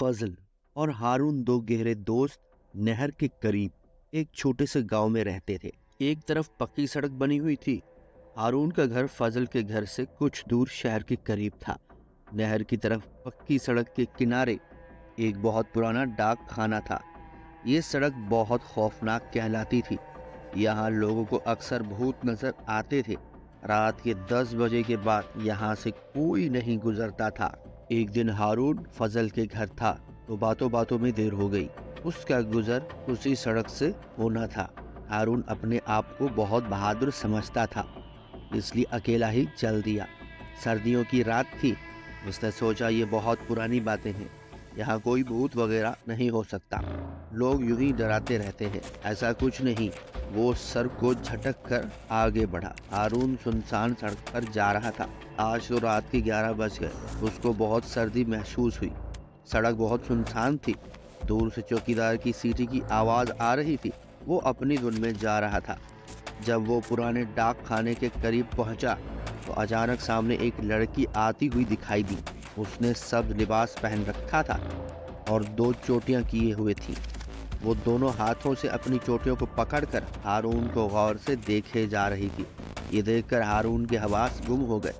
फजल और हारून दो गहरे दोस्त नहर के करीब एक छोटे से गांव में रहते थे। एक तरफ पक्की सड़क बनी हुई थी। हारून का घर फजल के घर से कुछ दूर शहर के करीब था। नहर की तरफ पक्की सड़क के किनारे एक बहुत पुराना डाक खाना था। ये सड़क बहुत खौफनाक कहलाती थी। यहाँ लोगों को अक्सर भूत नजर आते थे। रात के 10 बजे के बाद यहाँ से कोई नहीं गुजरता था। एक दिन हारून फजल के घर था तो बातों बातों में देर हो गई। उसका गुजर उसी सड़क से होना था। हारून अपने आप को बहुत बहादुर समझता था, इसलिए अकेला ही चल दिया। सर्दियों की रात थी। उसने सोचा ये बहुत पुरानी बातें हैं, यहाँ कोई भूत वगैरह नहीं हो सकता, लोग यूं ही डराते रहते हैं, ऐसा कुछ नहीं। वो सर को झटक कर आगे बढ़ा। हारून सुनसान सड़क पर जा रहा था। आज तो रात के 11 बज गए। उसको बहुत सर्दी महसूस हुई। सड़क बहुत सुनसान थी। दूर से चौकीदार की सीटी की आवाज आ रही थी। वो अपनी धुन में जा रहा था। जब वो पुराने डाक खाने के करीब पहुंचा तो अचानक सामने एक लड़की आती हुई दिखाई दी। उसने सब लिबास पहन रखा था और 2 चोटियां किए हुए थी। वो दोनों हाथों से अपनी चोटियों को पकड़कर हारून को गौर से देखे जा रही थी। ये देखकर हारून के हवास गुम हो गए।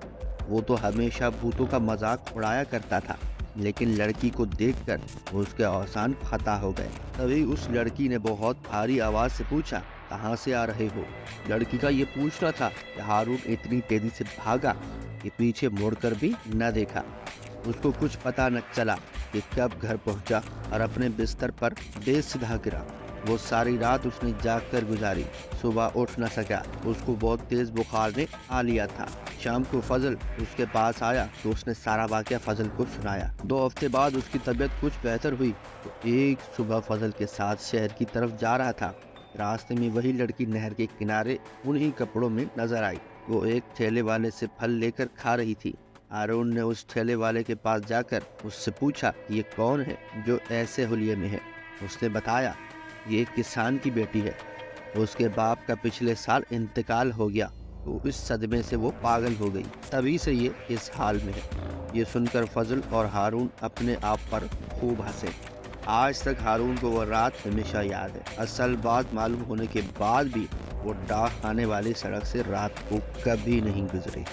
वो तो हमेशा भूतों का मजाक उड़ाया करता था, लेकिन लड़की को देखकर उसके औसान फता हो गए। तभी उस लड़की ने बहुत भारी आवाज से पूछा, कहाँ से आ रहे हो? लड़की का ये पूछना था कि हारून इतनी तेजी से भागा कि पीछे मुड़कर भी न देखा। उसको कुछ पता न चला कि कब घर पहुंचा और अपने बिस्तर पर बेसिधा गिरा। वो सारी रात उसने जागकर गुजारी। सुबह उठ न सका। उसको बहुत तेज बुखार ने आ लिया था। शाम को फजल उसके पास आया तो उसने सारा वाकया फजल को सुनाया। 2 हफ्ते बाद उसकी तबीयत कुछ बेहतर हुई तो एक सुबह फजल के साथ शहर की तरफ जा रहा था। रास्ते में वही लड़की नहर के किनारे उन्हीं कपड़ों में नजर आई। वो एक ठेले वाले से फल लेकर खा रही थी। हारून ने उस ठेले वाले के पास जाकर उससे पूछा, ये कौन है जो ऐसे हुलिये में है? उसने बताया, ये एक किसान की बेटी है। उसके बाप का पिछले साल इंतकाल हो गया तो इस सदमे से वो पागल हो गई, तभी से ये इस हाल में है। ये सुनकर फजल और हारून अपने आप पर खूब हंसे। आज तक हारून को वो रात हमेशा याद है। असल बात मालूम होने के बाद भी वो डाक खाने वाली सड़क से रात को कभी नहीं गुजरी।